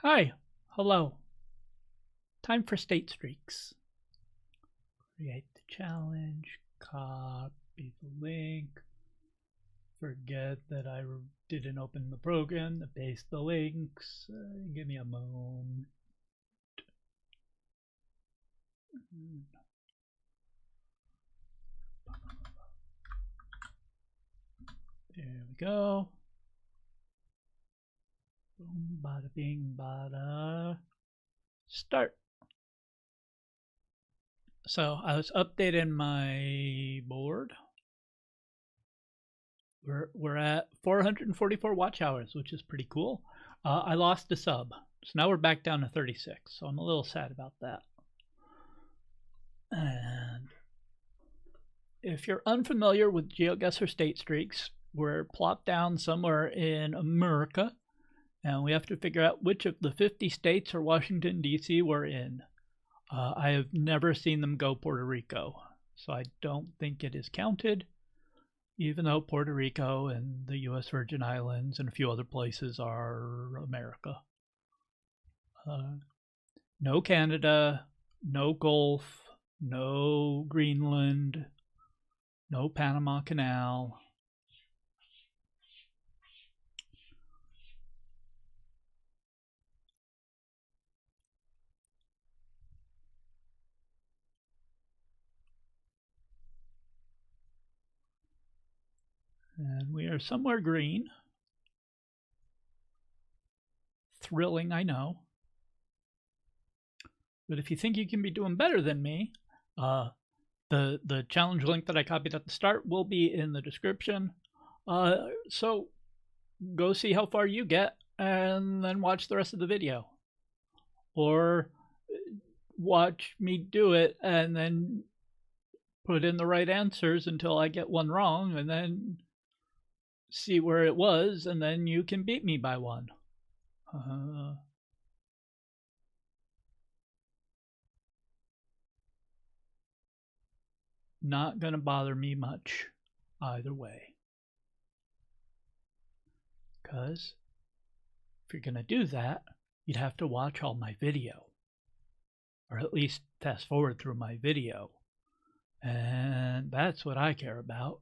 Hi, hello. Time for state streaks. Create the challenge, copy the link, forget that I didn't open the program to paste the links. Give me a moment. There we go. Boom, bada bing, bada. Start. So I was updating my board. We're at 444 watch hours, which is pretty cool. I lost a sub, so now we're back down to 36. So I'm a little sad about that. And if you're unfamiliar with Geoguessr state streaks, we're plopped down somewhere in America, and we have to figure out which of the 50 states or Washington, D.C. we're in. I have never seen them go Puerto Rico, so I don't think it is counted, even though Puerto Rico and the U.S. Virgin Islands and a few other places are America. No Canada, no Gulf, no Greenland, no Panama Canal. And we are somewhere green. Thrilling, I know. But if you think you can be doing better than me, the challenge link that I copied at the start will be in the description. So go see how far you get and then watch the rest of the video. Or watch me do it and then put in the right answers until I get one wrong and then see where it was, and then you can beat me by one. Not gonna bother me much either way. Because if you're gonna do that, you'd have to watch all my video. Or at least fast forward through my video. And that's what I care about.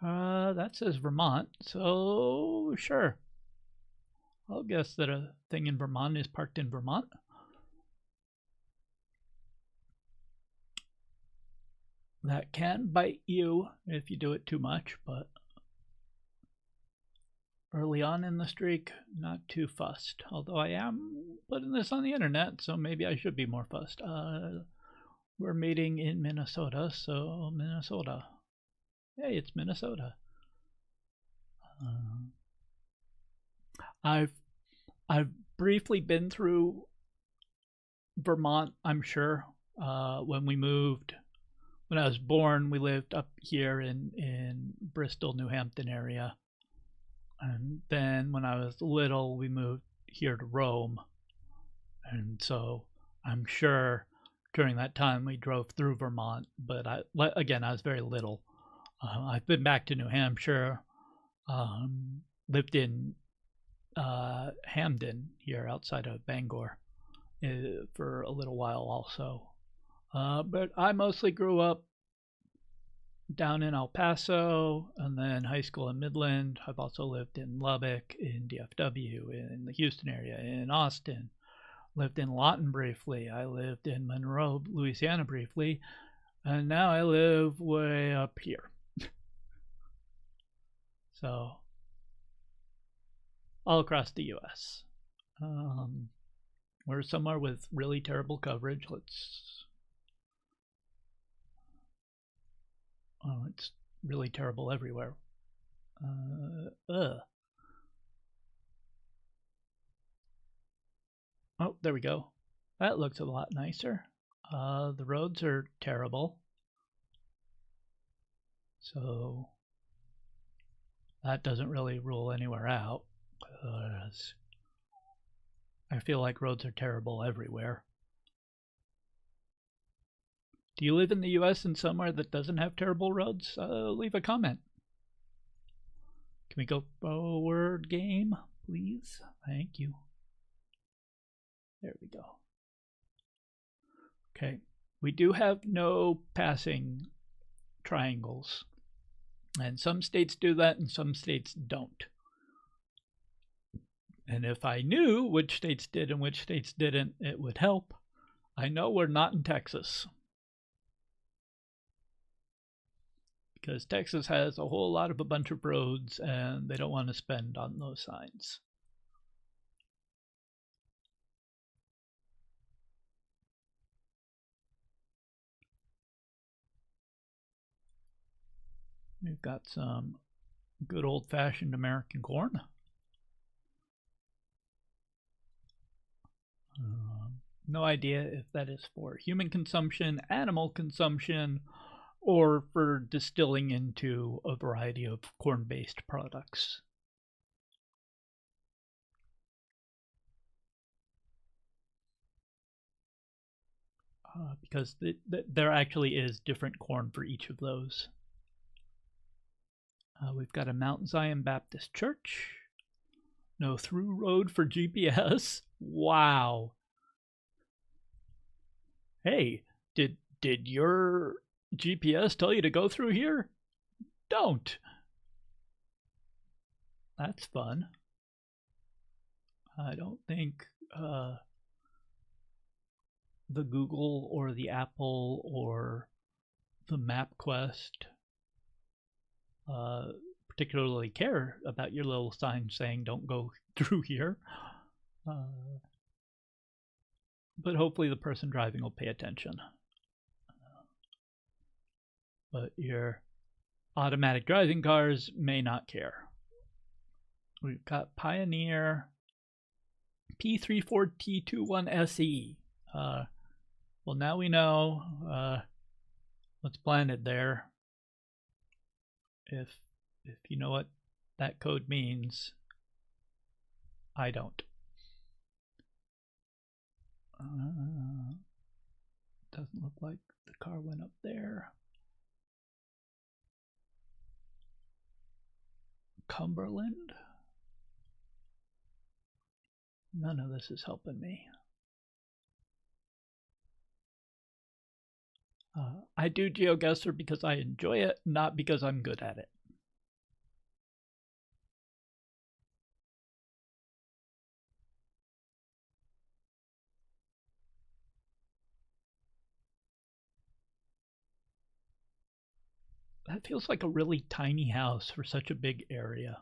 That says Vermont, so sure. I'll guess that a thing in Vermont is parked in Vermont. That can bite you if you do it too much, but early on in the streak, not too fussed. Although I am putting this on the internet, so maybe I should be more fussed. We're meeting in Minnesota, so Minnesota. Hey, it's Minnesota. I've briefly been through Vermont, I'm sure. When we moved, when I was born, we lived up here in Bristol, New Hampton area. And then when I was little, we moved here to Rome. And so I'm sure during that time we drove through Vermont, but again, I was very little. I've been back to New Hampshire, lived in Hamden here outside of Bangor for a little while also. But I mostly grew up down in El Paso, and then high school in Midland. I've also lived in Lubbock, in DFW, in the Houston area, in Austin. Lived in Lawton briefly. I lived in Monroe, Louisiana briefly. And now I live way up here. So, all across the US. We're somewhere with really terrible coverage. Oh, it's really terrible everywhere. Oh, there we go. That looks a lot nicer. The roads are terrible. So that doesn't really rule anywhere out, because I feel like roads are terrible everywhere. Do you live in the US and somewhere that doesn't have terrible roads? Leave a comment. Can we go forward, game, please? Thank you. There we go. Okay. We do have no passing triangles. And some states do that and some states don't. And if I knew which states did and which states didn't, it would help. I know we're not in Texas. Because Texas has a whole lot of a bunch of roads and they don't want to spend on those signs. We've got some good old-fashioned American corn. No idea if that is for human consumption, animal consumption, or for distilling into a variety of corn-based products. Because there actually is different corn for each of those. We've got a Mount Zion Baptist Church. No through road for GPS. Wow. Hey, did your GPS tell you to go through here? Don't. That's fun. I don't think the Google or the Apple or the MapQuest particularly care about your little sign saying don't go through here. But hopefully the person driving will pay attention. But your automatic driving cars may not care. We've got Pioneer P34T21SE. Well, now we know what's planted there. If you know what that code means, I don't. Doesn't look like the car went up there. Cumberland? None of this is helping me. I do Geoguessr because I enjoy it, not because I'm good at it. That feels like a really tiny house for such a big area.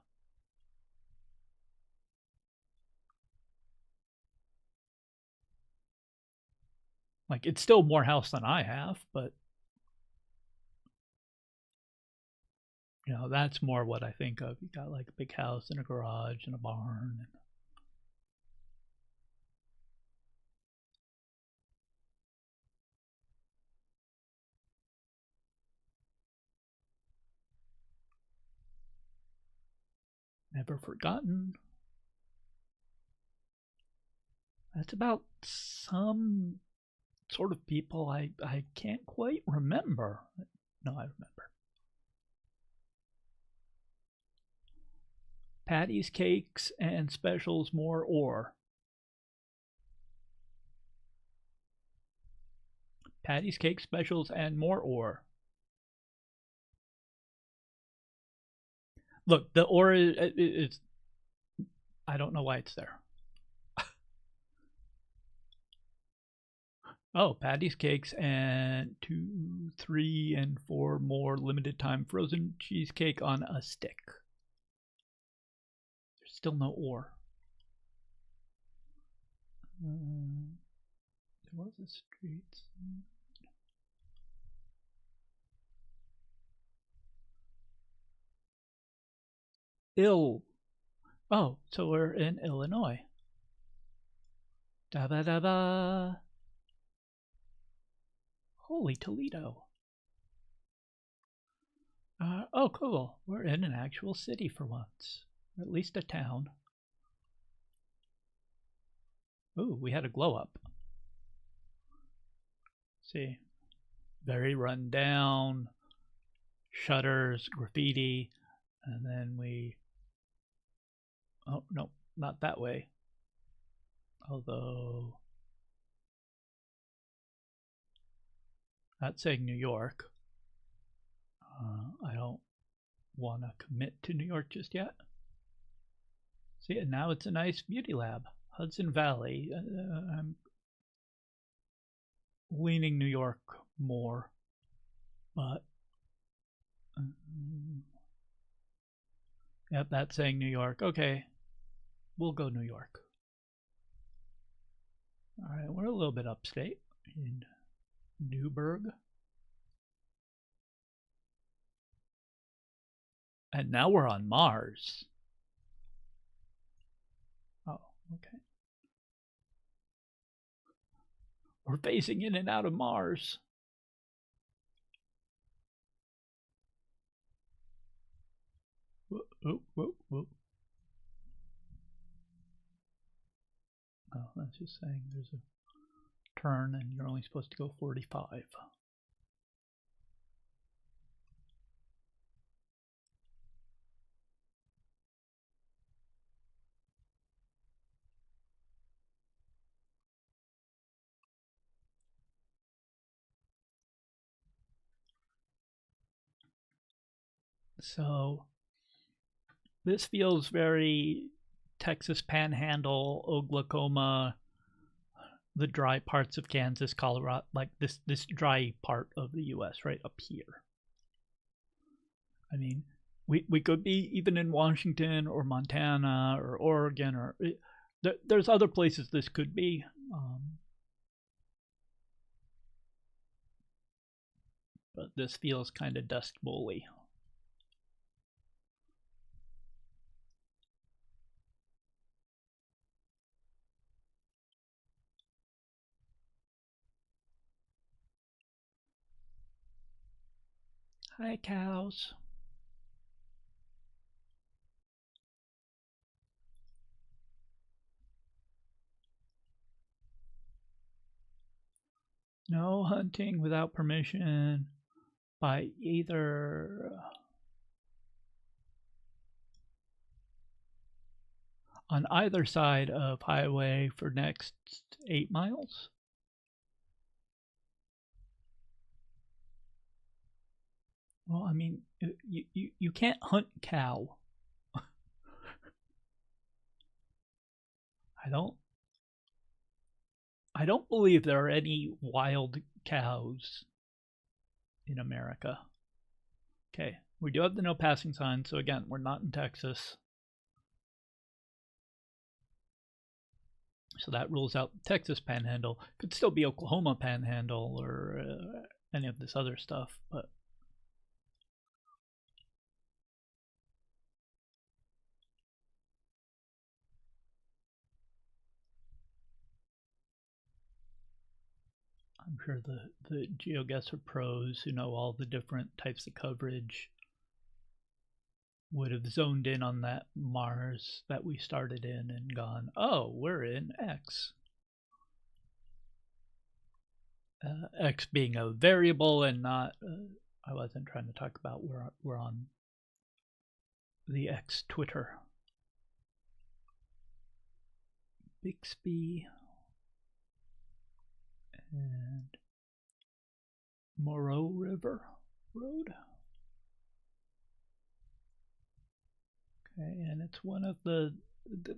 Like, it's still more house than I have, but you know, that's more what I think of. You got like a big house and a garage and a barn. And Never Forgotten. That's about some sort of people I can't quite remember. No, I remember. Patty's Cakes and Specials More Ore. Patty's Cake Specials and More Ore. Look, the ore is I don't know why it's there. Oh, Patty's Cakes and 2, 3, and 4 more limited time frozen cheesecake on a stick. There's still no ore. There was a street. Oh, so we're in Illinois. Da-ba-da-ba. Holy Toledo. Oh, cool. We're in an actual city for once. Or at least a town. Ooh, we had a glow up. See. Very run down. Shutters, graffiti. And then we Oh, no, not that way. Although, that's saying New York. I don't want to commit to New York just yet. See, and now it's a nice beauty lab. Hudson Valley. I'm leaning New York more, but yep, that's saying New York. Okay, we'll go New York. All right, we're a little bit upstate in Newburgh. And now we're on Mars. Oh, okay. We're phasing in and out of Mars. Whoop, whoop, whoop. Oh, that's just saying there's a turn and you're only supposed to go 45. So this feels very Texas Panhandle, Oklahoma, the dry parts of Kansas, Colorado, like this dry part of the U.S. right up here. I mean, we could be even in Washington or Montana or Oregon or there's other places this could be. But this feels kind of Dust Bowl-y. Hi, cows. No hunting without permission by either on either side of highway for next 8 miles. Well, I mean, you can't hunt cow. I don't believe there are any wild cows in America. Okay, we do have the no passing sign, so again, we're not in Texas. So that rules out Texas Panhandle. Could still be Oklahoma Panhandle or any of this other stuff, but I'm sure the Geoguessr pros who know all the different types of coverage would have zoned in on that Mars that we started in and gone, oh, we're in X. X being a variable and not, I wasn't trying to talk about we're on the X Twitter. Bixby and Moreau River Road. Okay, and it's one of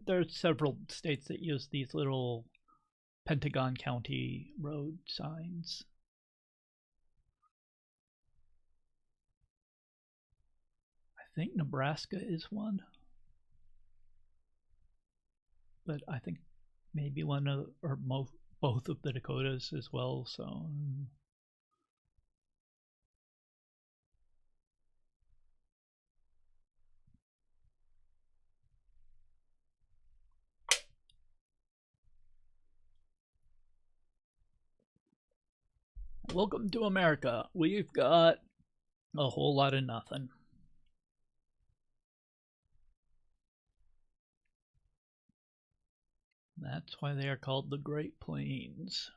there's several states that use these little Pentagon County road signs. I think Nebraska is one, but I think maybe one of or both of the Dakotas as well. So. Welcome to America. We've got a whole lot of nothing. That's why they are called the Great Plains.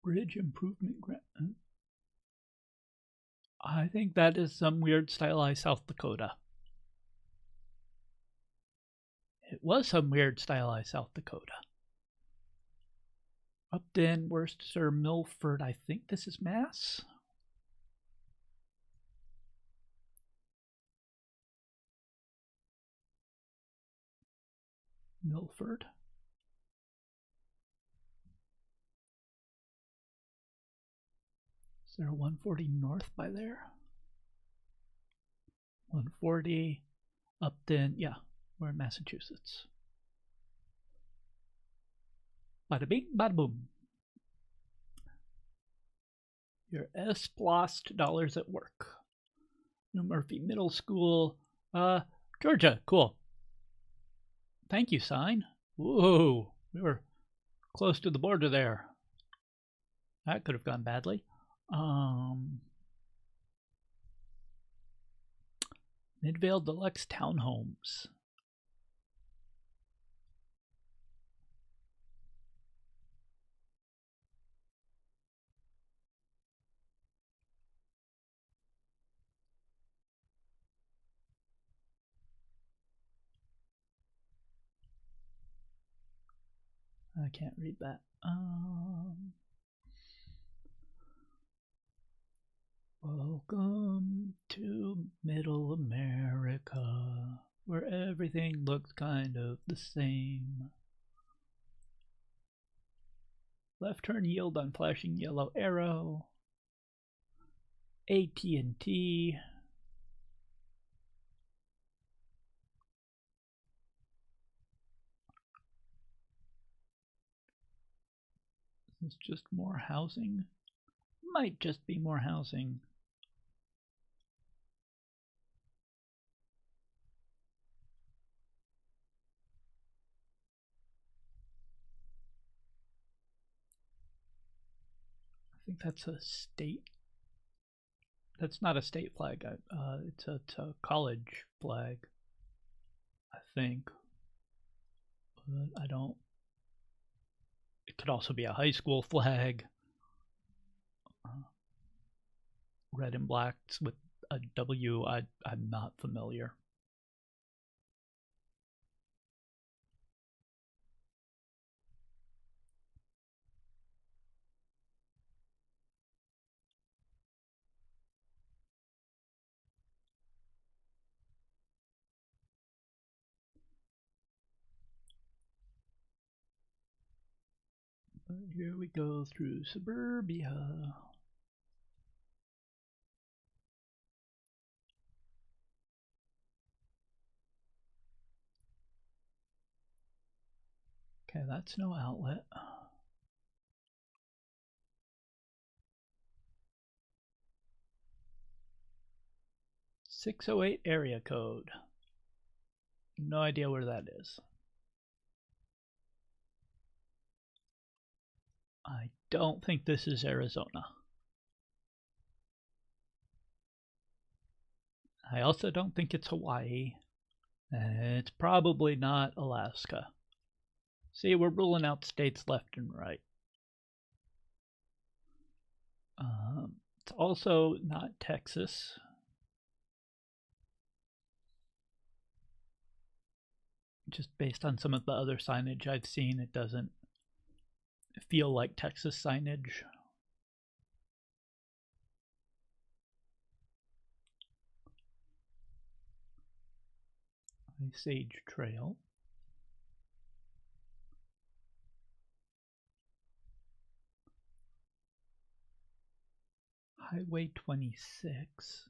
Bridge improvement grant. I think that is some weird stylized South Dakota. It was some weird stylized South Dakota. Upton, Worcester, Milford. I think this is Mass. Milford. Is there a 140 north by there? 140, Upton. Yeah, we're in Massachusetts. Bada bing, bada boom. Your S-Plost dollars at work. New Murphy Middle School. Georgia, cool. Thank you, sign. Whoa, we were close to the border there. That could have gone badly. Midvale Deluxe Townhomes. I can't read that. Welcome to Middle America, where everything looks kind of the same. Left turn yield on flashing yellow arrow. AT&T. It's just more housing. Might just be more housing. I think that's a state. That's not a state flag. It's a college flag, I think. But I don't. It could also be a high school flag. Red and blacks with a W. I'm not familiar. But here we go through suburbia. Okay, that's no outlet. .608 area code. No idea where that is. I don't think this is Arizona. I also don't think it's Hawaii. It's probably not Alaska. See, we're ruling out states left and right. It's also not Texas. Just based on some of the other signage I've seen, it doesn't feel like Texas signage. Sage Trail. Highway 26.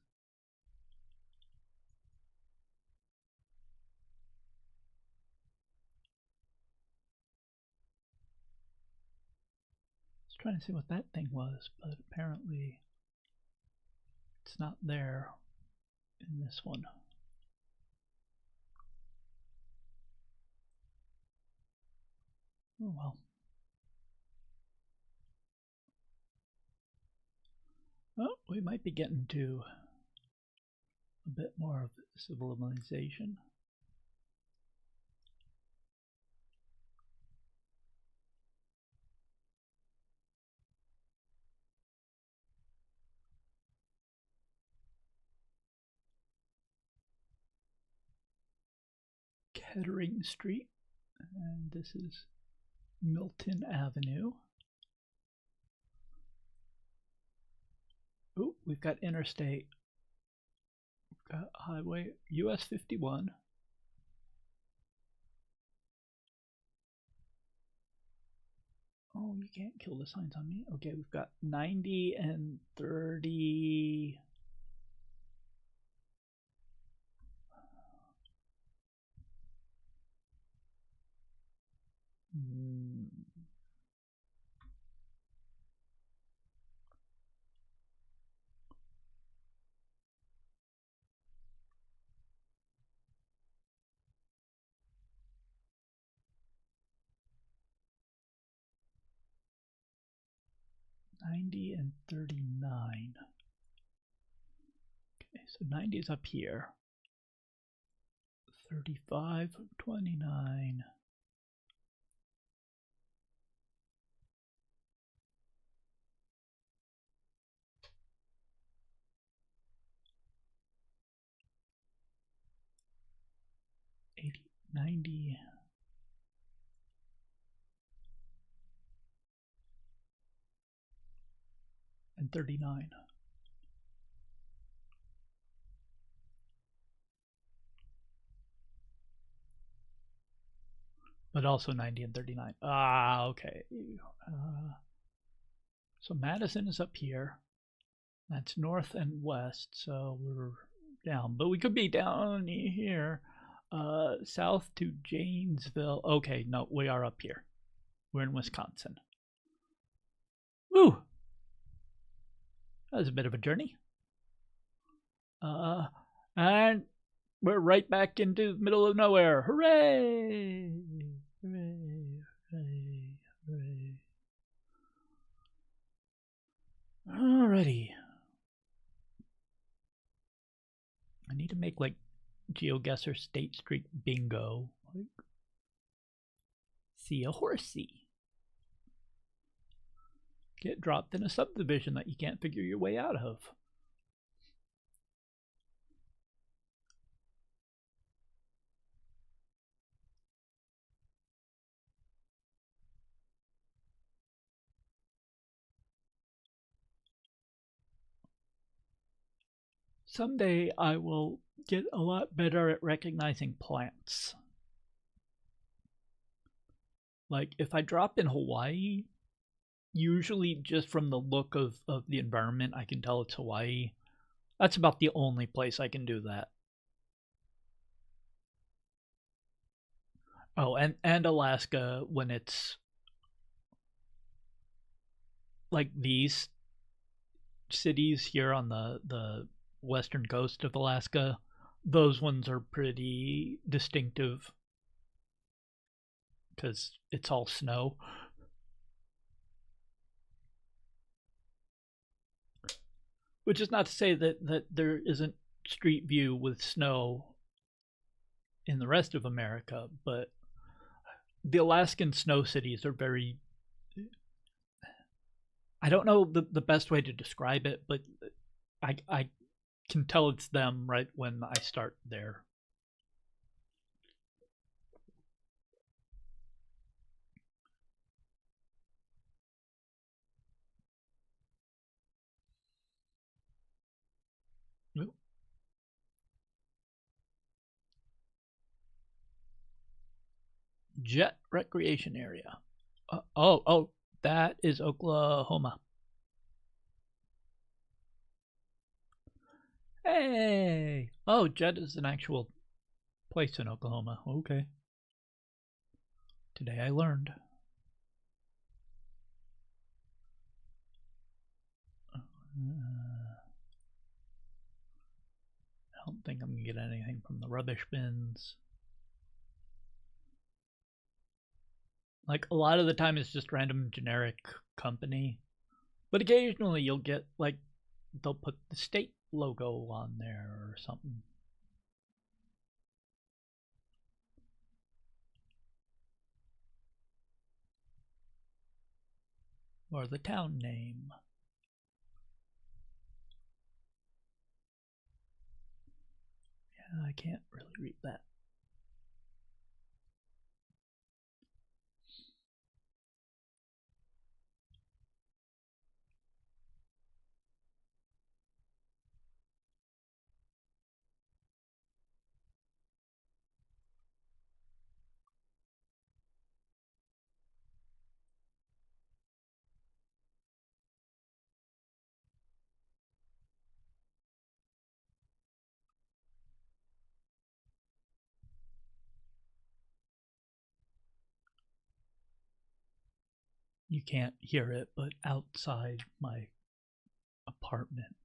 I was trying to see what that thing was, but apparently it's not there in this one. Oh well. Oh, we might be getting to a bit more of civilization. Kettering Street, and this is Milton Avenue. Oh, we've got interstate. We've got highway US 51. Oh, you can't kill the signs on me. Okay, we've got 90 and 30. Hmm. $90 and $39. Okay, so 90 is up here. 35, 29. $80, $90. And $39. But also 90 and 39. Ah, okay. So Madison is up here. That's north and west, so we're down. But we could be down here. South to Janesville. Okay, no, we are up here. We're in Wisconsin. Woo! That was a bit of a journey. And we're right back into the middle of nowhere. Hooray! Hooray! Hooray! Hooray! Alrighty. I need to make like Geoguessr Statestreak bingo. Like, see a horsey. Get dropped in a subdivision that you can't figure your way out of. Someday I will get a lot better at recognizing plants. Like if I drop in Hawaii, usually just from the look of the environment, I can tell it's Hawaii. That's about the only place I can do that. Oh, and Alaska when it's like these cities here on the western coast of Alaska, those ones are pretty distinctive because it's all snow. Which is not to say that there isn't street view with snow in the rest of America, but the Alaskan snow cities are very, I don't know the best way to describe it, but I can tell it's them right when I start there. Jet recreation area. Oh, that is Oklahoma. Hey! Oh, Jet is an actual place in Oklahoma. Okay. Today I learned. I don't think I'm going to get anything from the rubbish bins. Like, a lot of the time it's just random generic company. But occasionally you'll get, like, they'll put the state logo on there or something. Or the town name. Yeah, I can't really read that. You can't hear it, but outside my apartment,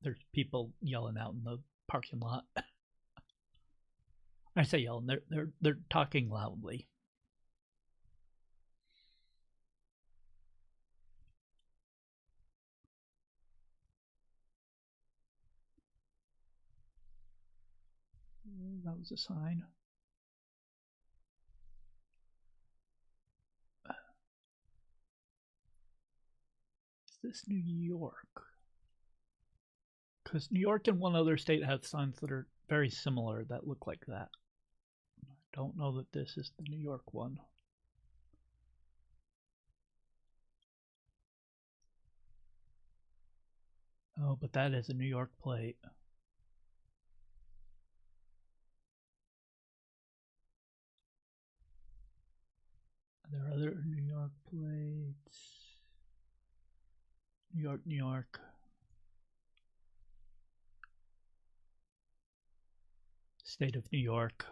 there's people yelling out in the parking lot. I say yelling, they're talking loudly. That was a sign. Is this New York? Because New York and one other state have signs that are very similar that look like that. I don't know that this is the New York one. Oh, but that is a New York plate. Are there other New York plates? New York, New York. State of New York.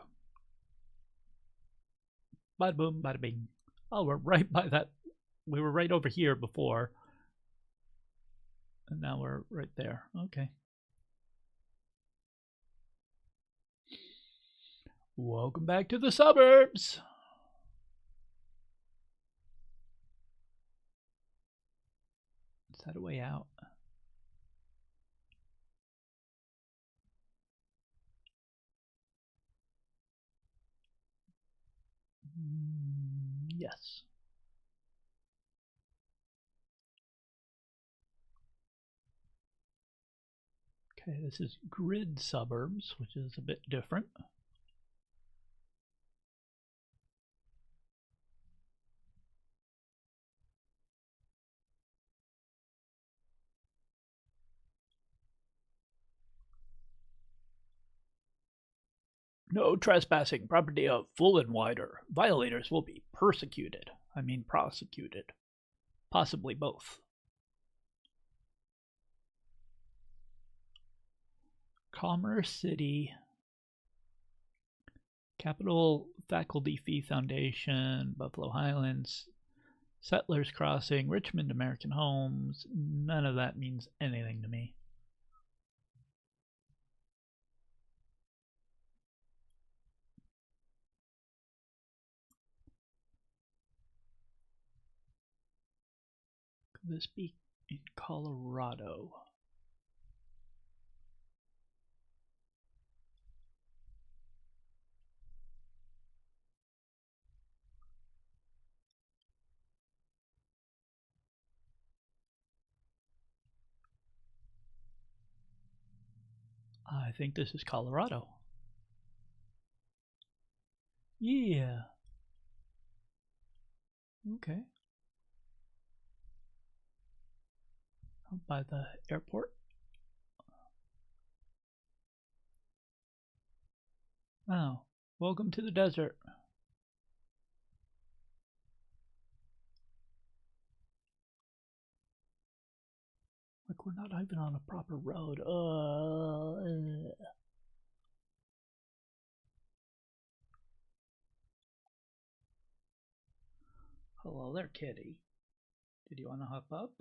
Bada boom, bada bing. Oh, we're right by that. We were right over here before. And now we're right there. Okay. Welcome back to the suburbs. Is that a way out? Yes. Okay, this is grid suburbs, which is a bit different. No trespassing, property of Full and Wider. Violators will be persecuted. I mean prosecuted. Possibly both. Commerce City. Capital Faculty Fee Foundation. Buffalo Highlands. Settlers Crossing. Richmond American Homes. None of that means anything to me. Could this be in Colorado? I think this is Colorado. Yeah. Okay. By the airport. Oh, welcome to the desert. Like we're not even on a proper road. Hello there, kitty. Did you want to hop up?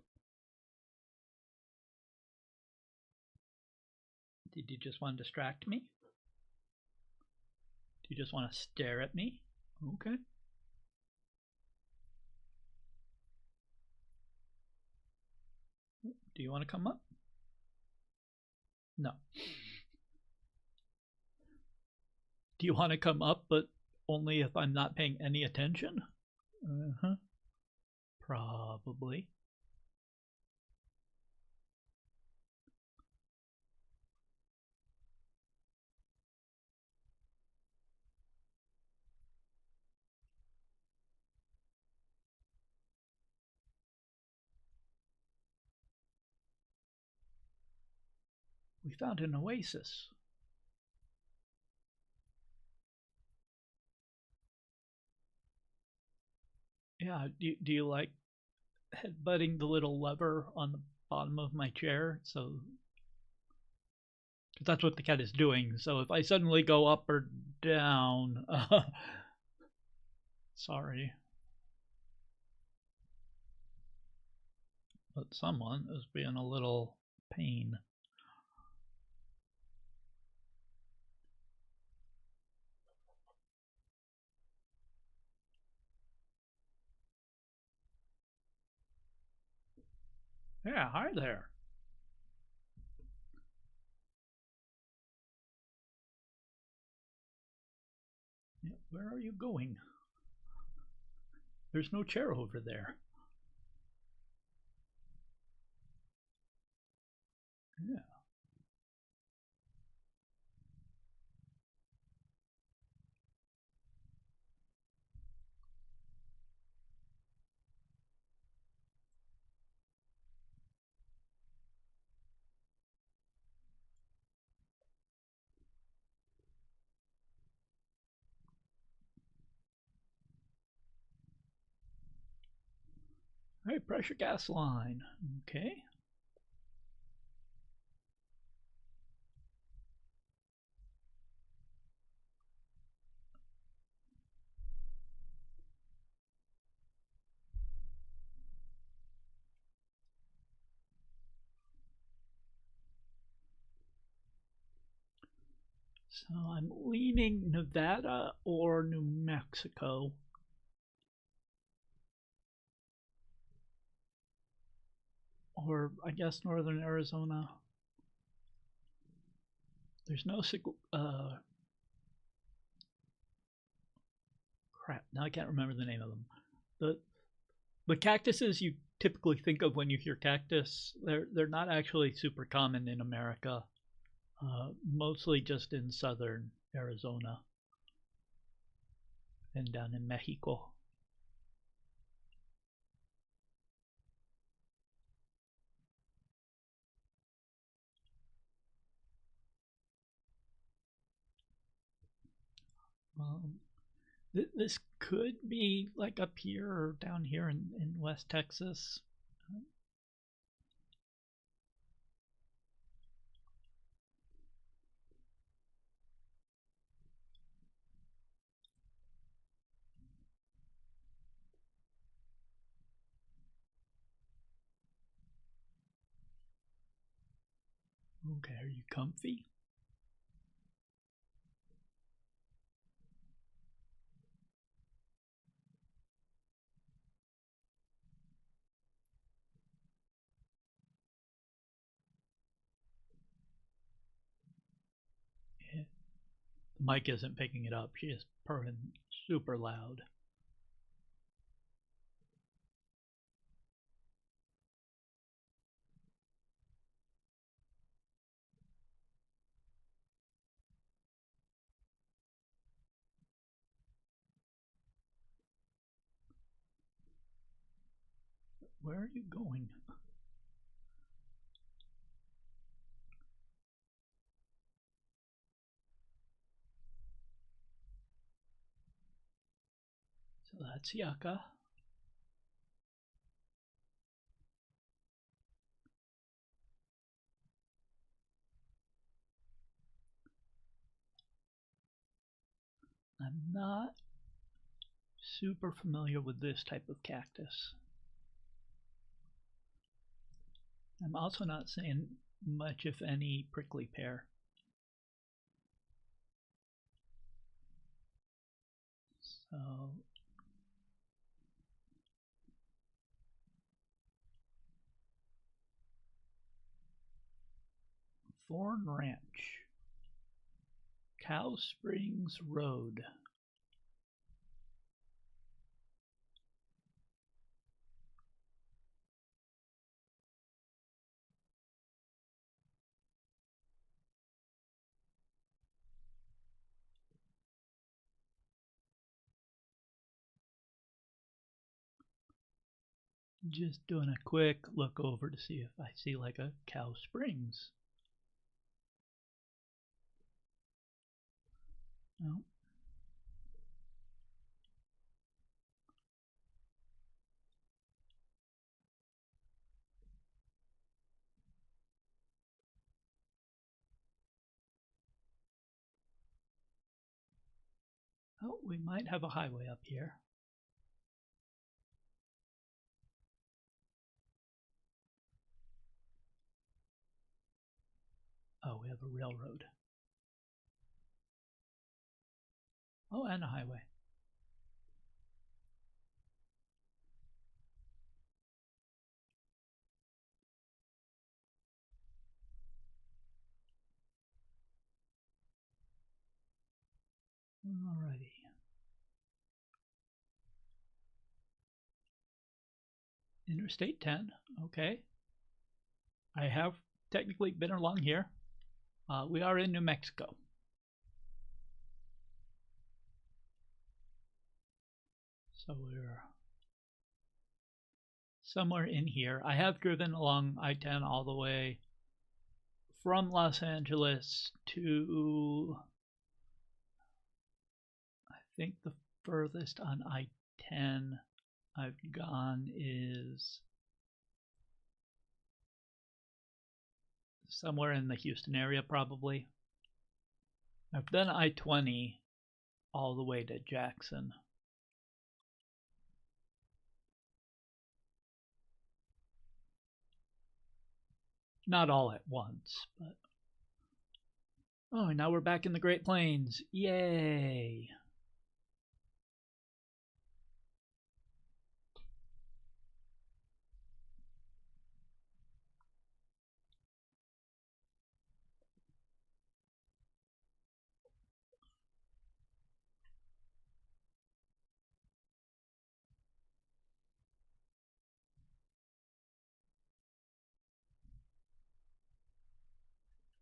Did you just want to distract me? Do you just want to stare at me? Okay. Do you want to come up? No. Do you want to come up, but only if I'm not paying any attention? Uh-huh. Probably. We found an oasis. Yeah, do you like headbutting the little lever on the bottom of my chair? So that's what the cat is doing. So if I suddenly go up or down, sorry. but someone is being a little pain. Yeah, hi there. Yeah, where are you going? There's no chair over there. Yeah. Hey, pressure gas line. Okay. So I'm leaning Nevada or New Mexico. Or I guess northern Arizona. There's no crap. Now I can't remember the name of them. The the cactuses you typically think of when you hear cactus, they're not actually super common in America. Mostly just in southern Arizona and down in Mexico. Um, this could be like up here or down here in West Texas. Okay, are you comfy? Yeah. The mic isn't picking it up. She is purring super loud. Where are you going? So that's Yucca. I'm not super familiar with this type of cactus. I'm also not seeing much, if any, prickly pear. So Thorn Ranch, Cow Springs Road. Just doing a quick look over to see if I see like a Cow Springs. No. Oh, we might have a highway up here. Oh, we have a railroad. Oh, and a highway. Alrighty. Interstate 10. Okay. I have technically been along here. We are in New Mexico. So we're somewhere in here. I have driven along I-10 all the way from Los Angeles to, I think the furthest on I-10 I've gone is somewhere in the Houston area, probably. I've done I-20 all the way to Jackson. Not all at once, but... Oh, and now we're back in the Great Plains. Yay!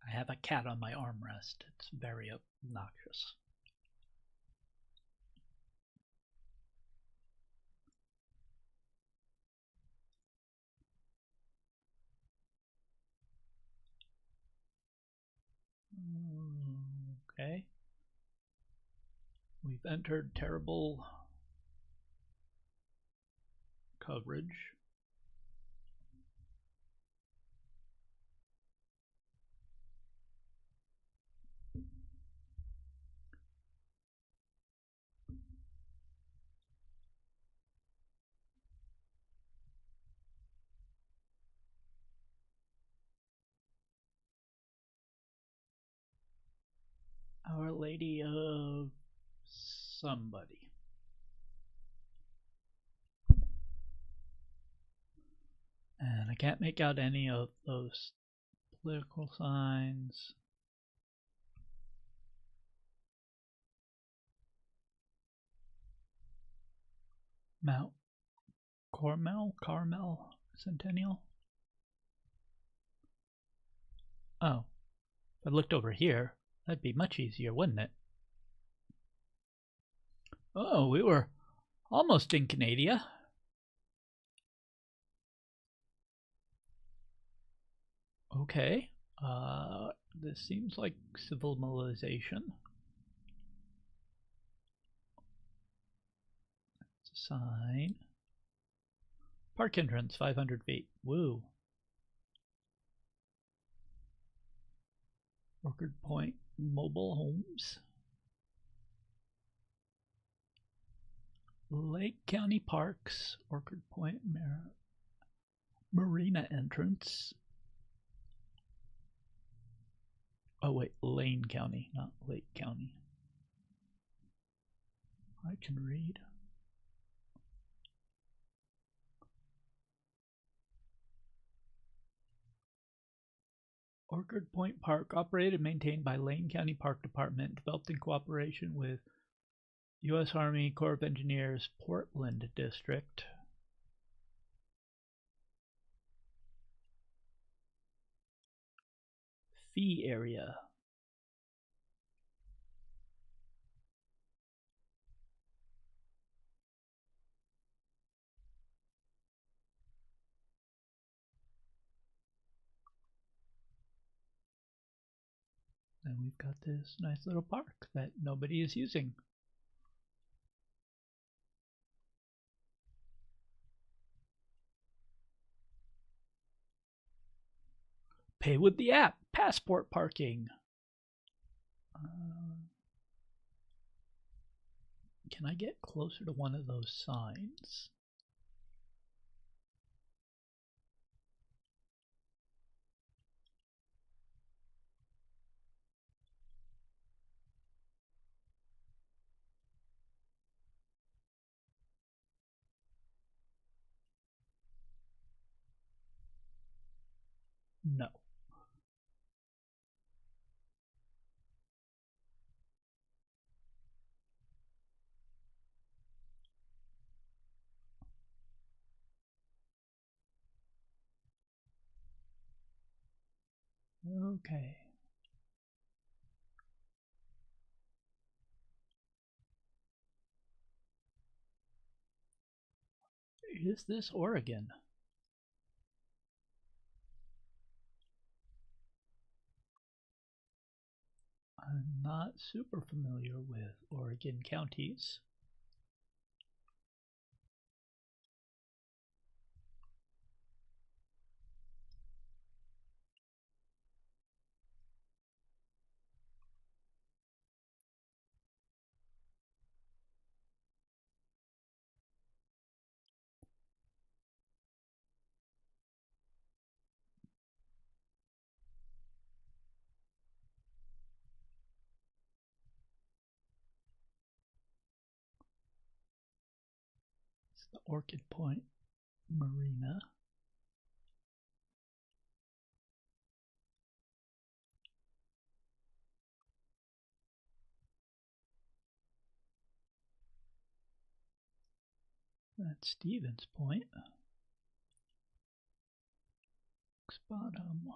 I have a cat on my armrest. It's very obnoxious. Okay. We've entered terrible coverage. Our Lady of somebody. And I can't make out any of those political signs. Mount Carmel Centennial. Oh, if I looked over here, that'd be much easier, wouldn't it? Oh, we were almost in Canada. Okay. This seems like civilization. It's a sign. Park entrance, 500 feet. Woo. Orchard Point Mobile Homes. Lake County Parks, Orchard Point Marina entrance. Oh wait, Lane County, not Lake County. I can read. Orchard Point Park, operated and maintained by Lane County Park Department, developed in cooperation with U.S. Army Corps of Engineers, Portland District. Fee area. And we've got this nice little park that nobody is using. Pay with the app. Passport parking. Can I get closer to one of those signs? No. Okay. Is this Oregon? I'm not super familiar with Oregon counties. It's the Orchid Point Marina. That's Stevens Point. Bottom.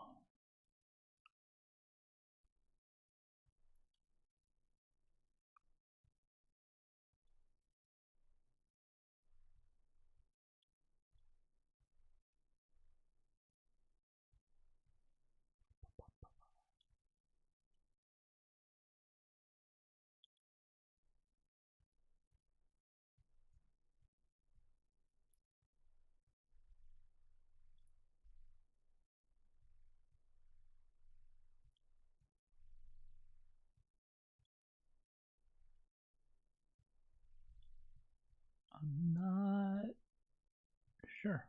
I'm not sure.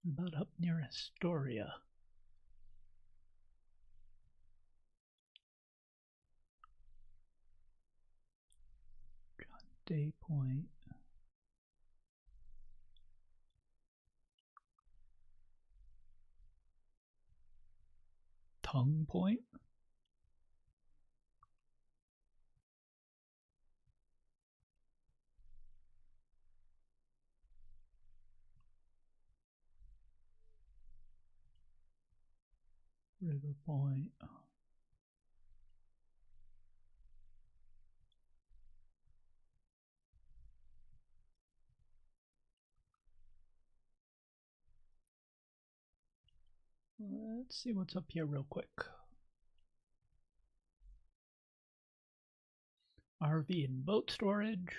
About up near Astoria. Day Point. Tongue Point. River Point. Let's see what's up here real quick. RV and boat storage.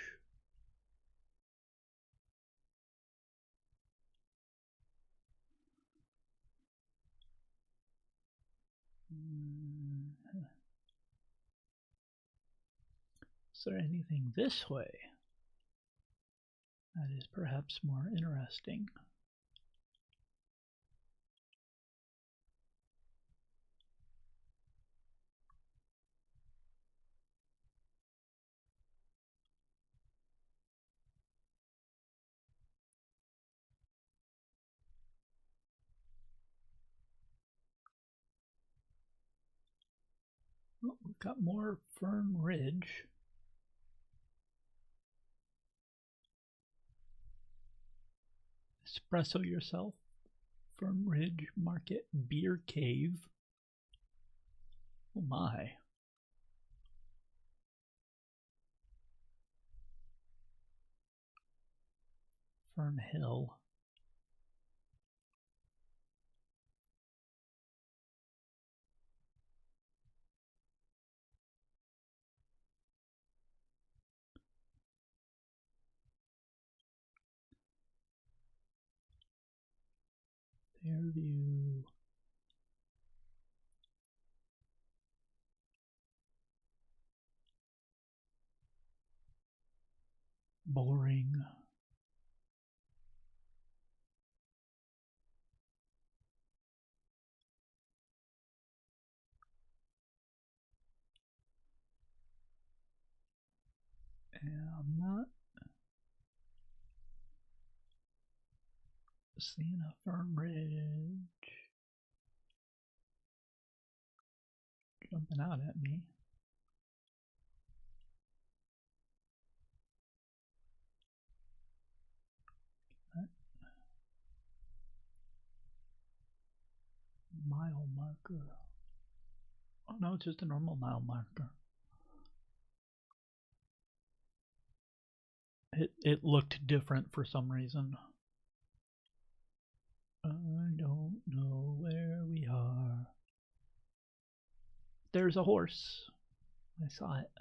Is there anything this way that is perhaps more interesting? Oh, we've got more Fern Ridge. Espresso yourself. Fern Ridge Market Beer Cave. Oh my. Fern Hill. Fairview. Boring. Yeah, I'm not seeing a fern ridge jumping out at me. Mile marker. Oh no, it's just a normal mile marker. It looked different for some reason. I don't know where we are. There's a horse. I saw it.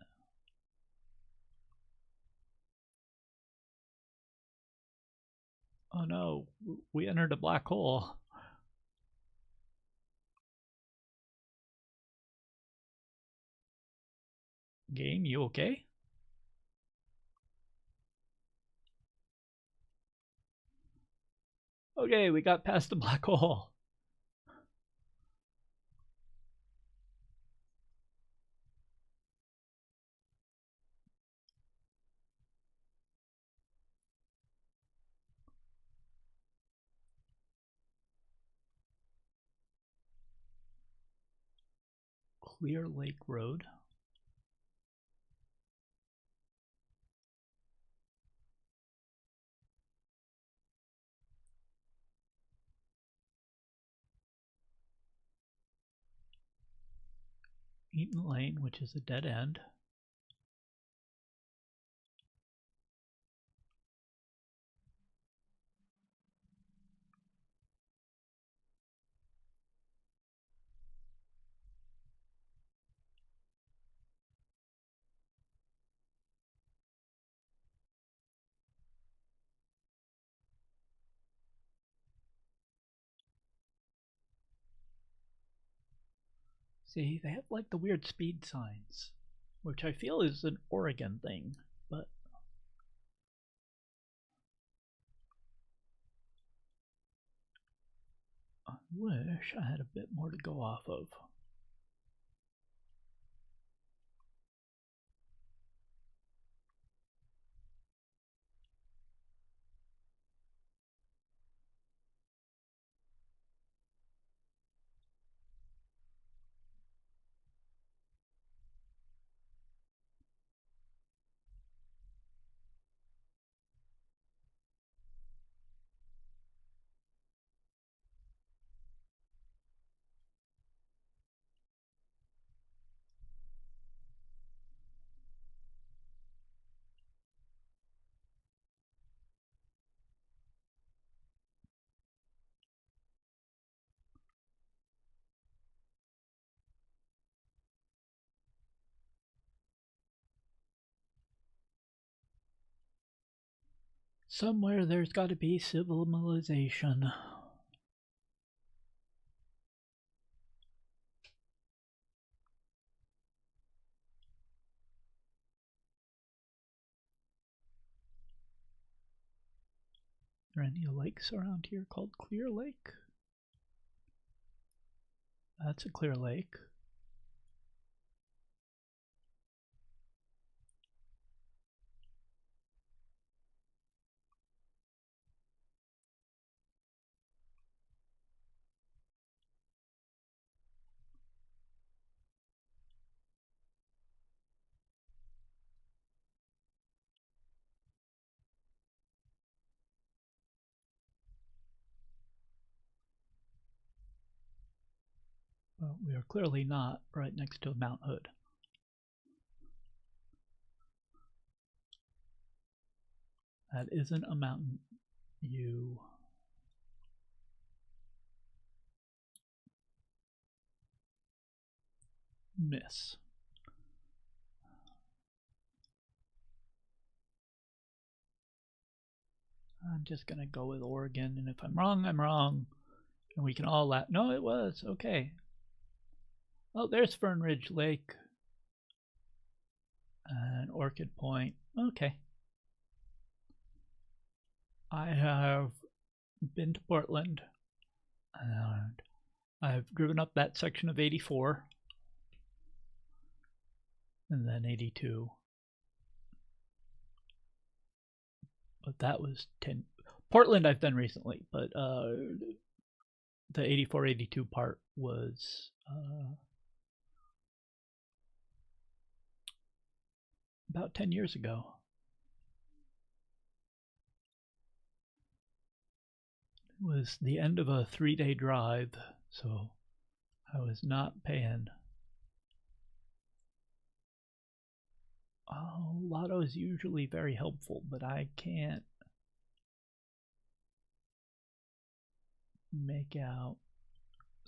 Oh no, we entered a black hole. Game, you okay? Okay, we got past the black hole. Clear Lake Road. Eaton Lane, which is a dead end. See, they have like the weird speed signs, which I feel is an Oregon thing, but I wish I had a bit more to go off of. Somewhere there's got to be civilization. Is there any lakes around here called Clear Lake? That's a clear lake. Well, we are clearly not right next to Mount Hood. That isn't a mountain. You miss. I'm just gonna go with Oregon, and if I'm wrong, I'm wrong. And we can all laugh. No, it was. Okay. Oh, there's Fern Ridge Lake. And Orchid Point. Okay. I have been to Portland, and I've driven up that section of 84 and then 82. But that was 10. Portland I've done recently, but the 84, 82 part was about 10 years ago. It was the end of a 3-day drive, so I was not paying. Lotto is usually very helpful, but I can't make out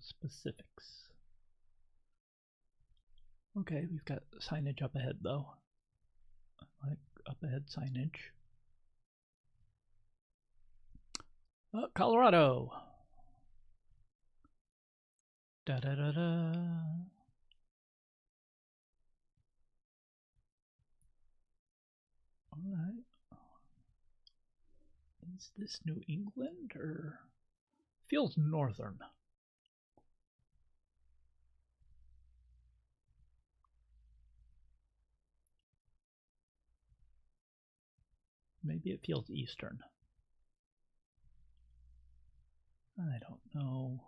specifics. Okay, we've got signage up ahead though. I like up ahead signage. Colorado. Da da da da. All right. Is this New England or feels northern? Maybe it feels eastern. I don't know.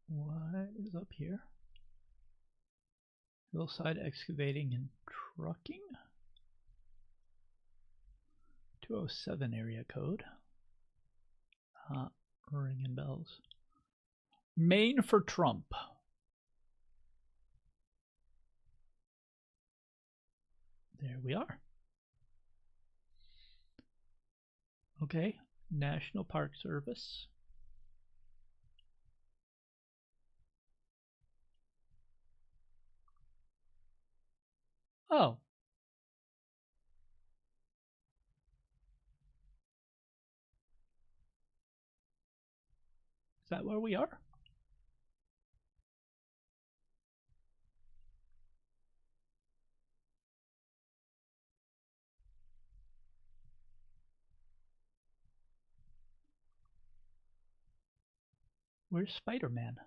What is up here? Hillside excavating and trucking? 207 area code. Ringing bells. Maine for Trump. There we are. Okay, National Park Service. Oh. Is that where we are? Where's Spider-Man?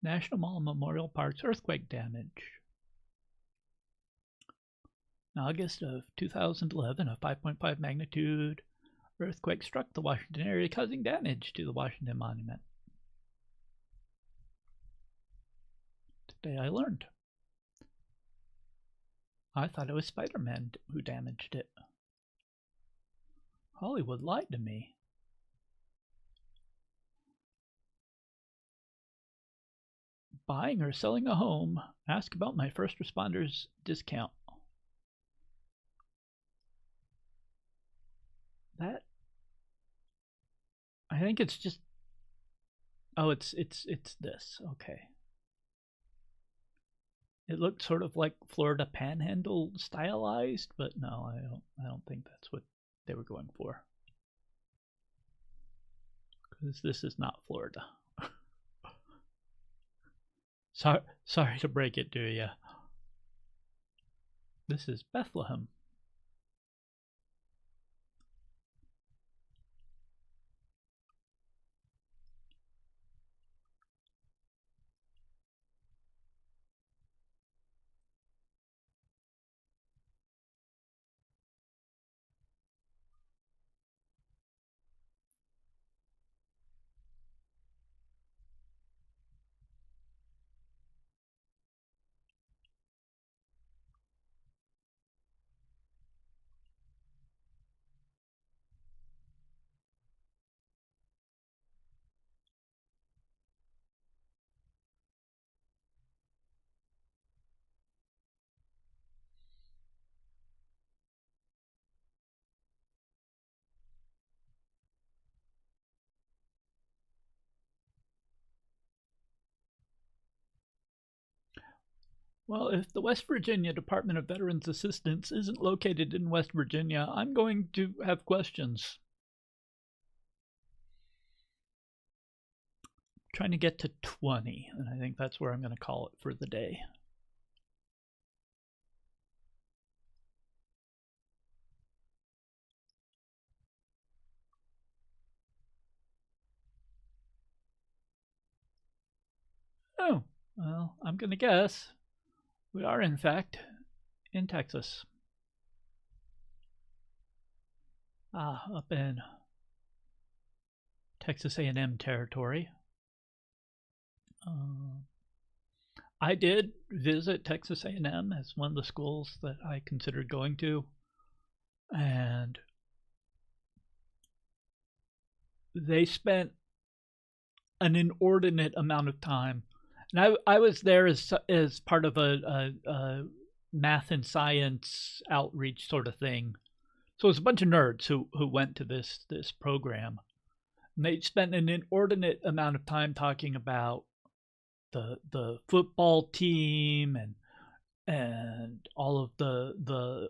National Mall Memorial Park's earthquake damage. In August of 2011, a 5.5 magnitude earthquake struck the Washington area, causing damage to the Washington Monument. Today I learned. I thought it was Spider-Man who damaged it. Hollywood lied to me. Buying or selling a home, ask about my first responders discount. That, I think it's just, oh, it's this. Okay. It looked sort of like Florida Panhandle stylized, but no, I don't think that's what they were going for. Because this is not Florida. Sorry to break it to you. This is Bethlehem. Well, if the West Virginia Department of Veterans Assistance isn't located in West Virginia, I'm going to have questions. Trying to get to 20, and I think that's where I'm going to call it for the day. Oh, well, I'm going to guess we are, in fact, in Texas. Up in Texas A&M territory. I did visit Texas A&M as one of the schools that I considered going to, and they spent an inordinate amount of time. And I was there as part of a math and science outreach sort of thing. So it was a bunch of nerds who went to this program. And they spent an inordinate amount of time talking about the football team and all of the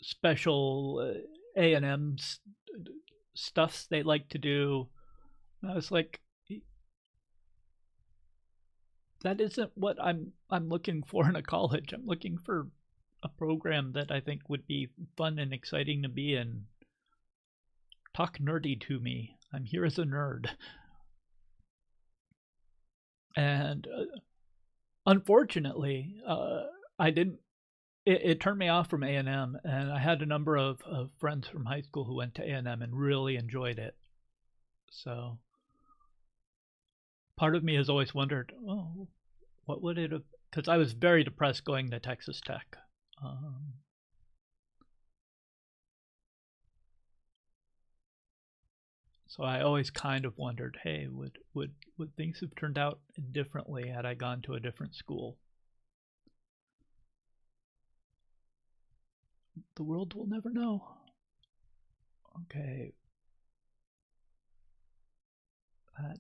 special A&M stuffs they like to do. And I was like, that isn't what I'm looking for in a college. I'm looking for a program that I think would be fun and exciting to be in. Talk nerdy to me. I'm here as a nerd. And unfortunately, I didn't. It turned me off from A&M, and I had a number of friends from high school who went to A&M and really enjoyed it. So part of me has always wondered, oh, what would it have? Because I was very depressed going to Texas Tech. So I always kind of wondered, hey, would things have turned out differently had I gone to a different school? The world will never know. Okay, that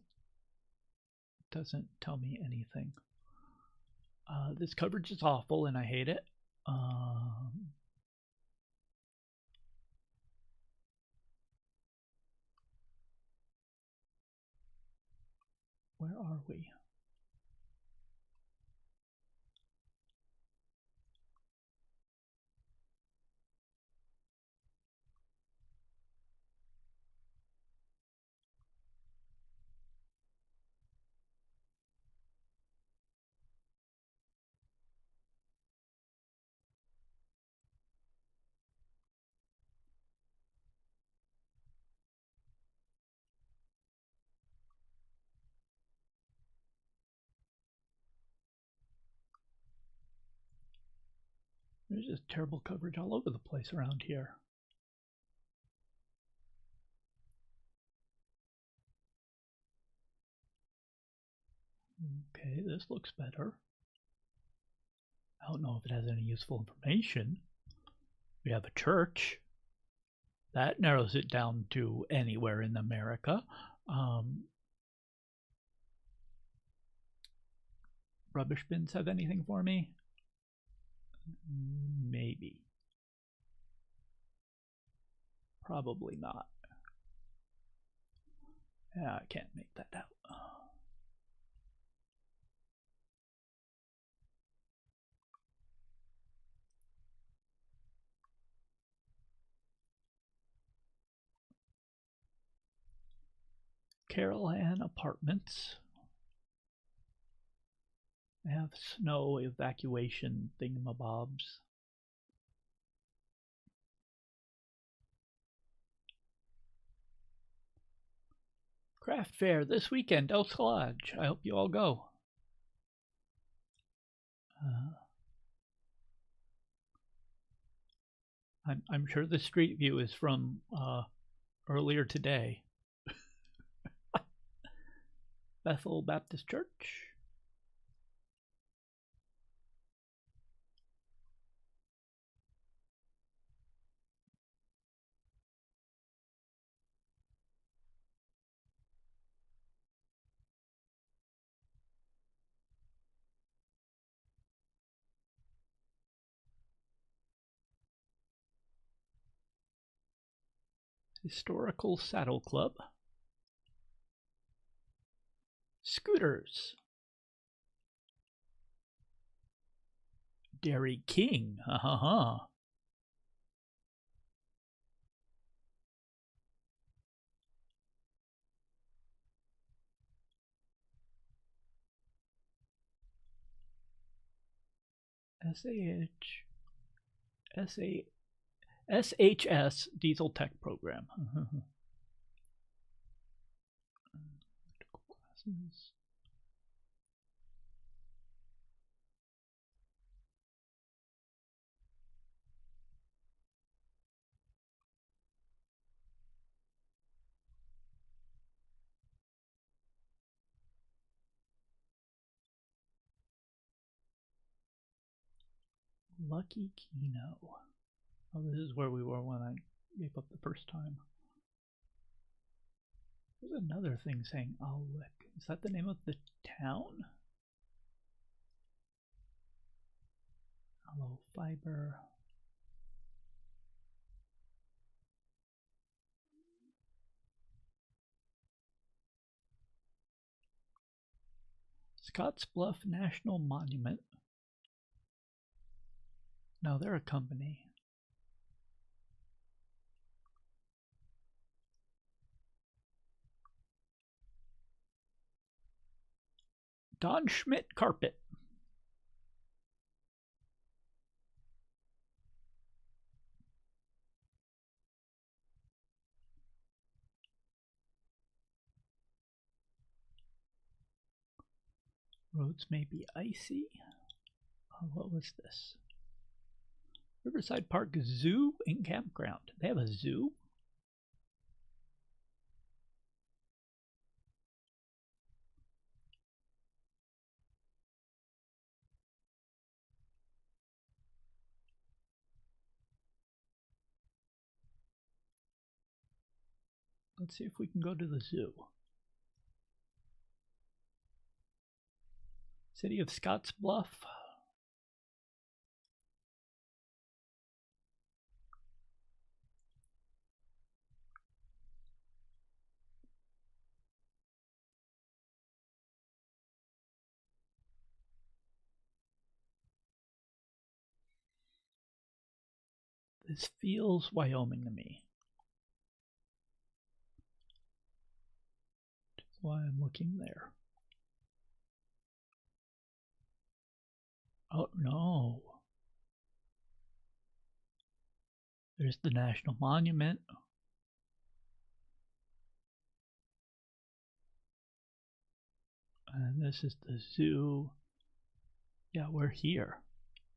doesn't tell me anything. This coverage is awful and I hate it. Where are we? There's just terrible coverage all over the place around here. Okay, this looks better. I don't know if it has any useful information. We have a church. That narrows it down to anywhere in America. Rubbish bins have anything for me? Maybe. Probably not. Yeah, I can't make that out. Carol Ann Apartments. They have snow evacuation thingamabobs. Craft fair this weekend, Elks Lodge. I hope you all go. I'm sure the street view is from earlier today. Bethel Baptist Church. Historical Saddle Club. Scooters. Dairy King. SHS Diesel Tech Program. Classes. Lucky Kino. Oh, this is where we were when I gave up the first time. There's another thing saying Alwick. Is that the name of the town? Hello, fiber. Scottsbluff National Monument. No, they're a company. Don Schmidt Carpet. Roads may be icy. Oh, what was this? Riverside Park Zoo and Campground. They have a zoo? Let's see if we can go to the zoo. City of Scottsbluff. This feels Wyoming to me. That's why I'm looking there. Oh, no. There's the National Monument. And this is the zoo. Yeah, we're here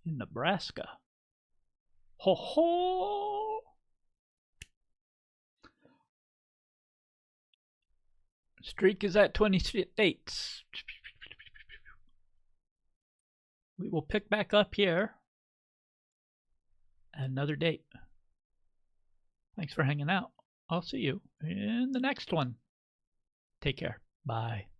in Nebraska. Ho ho! Streak is at 20 states. We will pick back up here at another date. Thanks for hanging out. I'll see you in the next one. Take care. Bye.